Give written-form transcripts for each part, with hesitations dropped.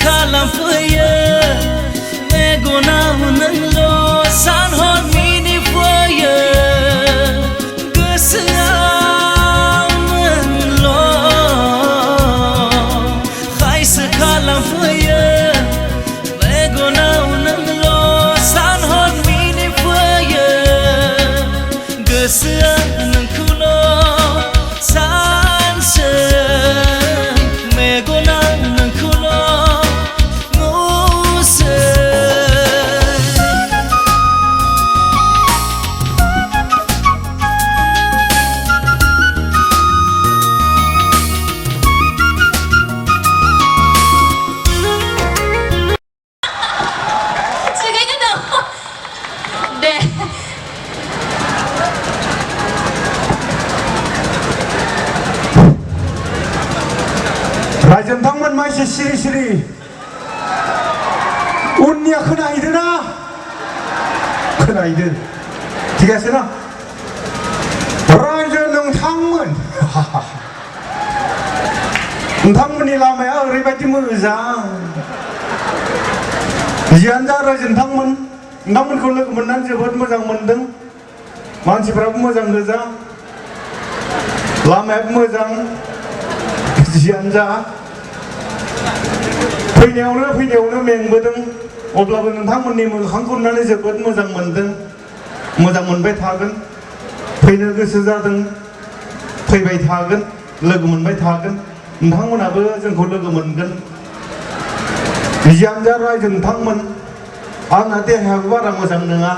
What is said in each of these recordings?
खालामफैयो मेगनाव नोंल' सान हर मिनिफैयो गोसोआव नोंल' खायसो खालामफैयो मेगनाव नोंल' सान हर मिनिफैयो गोसोआ नोंखौल' सानसो रायजोनथांमोन मानसि सिरि सिरि उननिया खोनाहैदो ना खोनाहैदो ठीक আছে ना रायजो नोंथांमोननि लामाया ओरैबायदि मोजां जियानो जा नोंथांमोनखौ लोगो मोननानै जोबोद मोजां मोनदों मानसिफ्राबो मोजां गोजा लामायाबो मोजां जियानो जा फैनायावनो मेंबोदों अब्लाबो नोंथांमोननि मोखांखौ नुनानै जोबोद मोजां मोनदों मोजां मोनबाय थागोन फैनो गोसो जादों फैबाय थागोन लोगो मोनबाय थागोन नोंथांमोनाबो जोंखौ लोगो मोनगोन जियानो जा रायजो नोंथांमोन आंना देहायाबो बारा मोजां नङा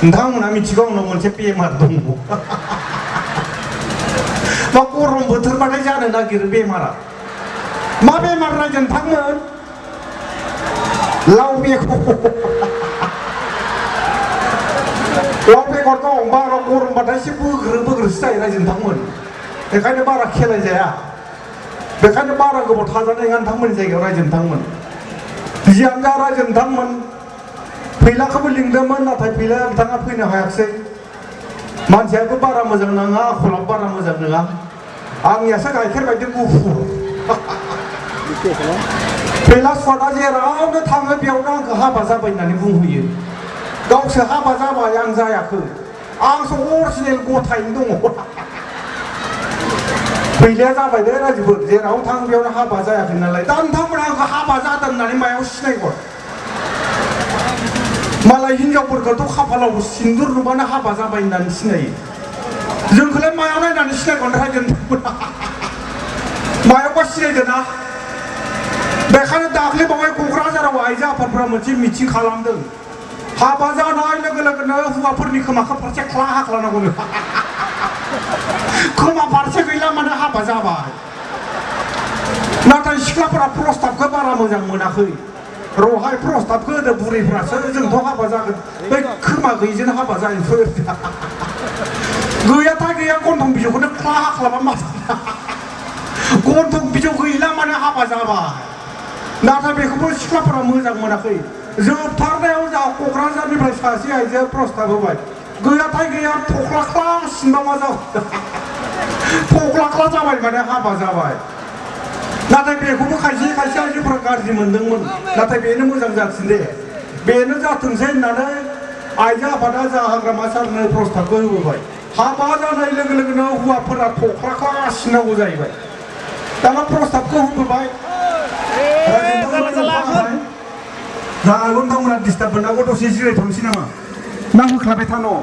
नोंथांमोना मिथिगौ आंनाव मोनसे बेमार दङ मा गरम बोथोरबाथाय जानो नागिरो बेमारा मा बेमार रायजो नोंथांमोन लाव बेगर दं बारा गरमबाथाय एसे बोग्रोसो जायो रायजो नोंथांमोन बेखायनो बारा खेलाय जाया बेखायनो बारा गोबाव थाजानाय नङा नोंथांमोननि जायगायाव रायजो नोंथांमोन जियानो जा रायजो नोंथांमोन फैलाखौबो लिंदोंमोन नाथाय फैलाया बिथाङा फैनो हायाखिसै मानसियाबो बारा मोजां नङा आखलाबो बारा मोजां नङा आंनियासो गाइखेर बायदि गुफुर फैला सदा जेरावनो थाङो बेयावनो आंखौ हाबा जाबाय होननानै बुंहैयो गावसो हाबा जाबाय आं जायाखै आंसो अरिजिनेल गथायैनो दङ फैलाया जाबाय दे राजिफोर जेराव थां बेयावनो हाबा जायाखै नालाय दा नोंथांमोना आंखौ हाबा जादों होननानै मायाव सिनायगोन मालाय हिनजावफोरखौथ' खाफालाव सिन्दुर नुबानो हाबा जाबाय होननानै सिनायो जोंखौलाय मायाव नायनानै सिनायगोन रायजो नोंथांमोना मायावबा सिनायदो ना बेखायनो दाख्लै बावै क'क्राझाराव आइजो आफादफोरा मोनसे मिटिं खालामदों हाबा जानाय लोगो लोगोनो हौवाफोरनि खोमाखौ फारसे ख्ला हाख्लानांगौनो खोमा फारसे गैला मानो हाबा जाबाय नाथाय सिख्लाफोरा प्रस्ताबखौ बारा मोजां मोनाखै रहाय प्रस्ताबखौ होदो बुरैफ्रासो जोंथ' हाबा जागोन बै खोमा गैयिजों हाबा जायोफोर गैयाथाय गैया गन्थं बिजौखौनो ख्ला हाख्लाबा मा गन्थं बिजौ गैला मानो हाबा जाबाय नाथाय बेखौबो सिख्लाफोरा मोजां मोनाखै जोबथारनायाव जा क'क्राझारनिफ्राय सासे आइजोआ प्रस्ताब होबाय गैयाथाय गैया थख्लाख्ला सिनबामा जाबाय थख्लाख्ला जाबाय माने हाबा जाबाय नाथाय बेखौबो खायसे आइजोफोरा गाज्रि मोनदोंमोन नाथाय बेनो मोजां जाथों दे बेनो जाथोंसै होननानै आइजो आफादा जा हाग्रामा सारनो प्रस्ताबखौ होबोबाय हाबा जानाय लोगो लोगोनो हौवाफोरा थख्लाख्ला सिननांगौ जाहैबाय दाना प्रस्ताबखौ होबोबाय जागोन नोंथांमोना डिस्टार्ब मोननांगौ दसे जिरायथ'नोसै नामा ना होख्लाबाय थानो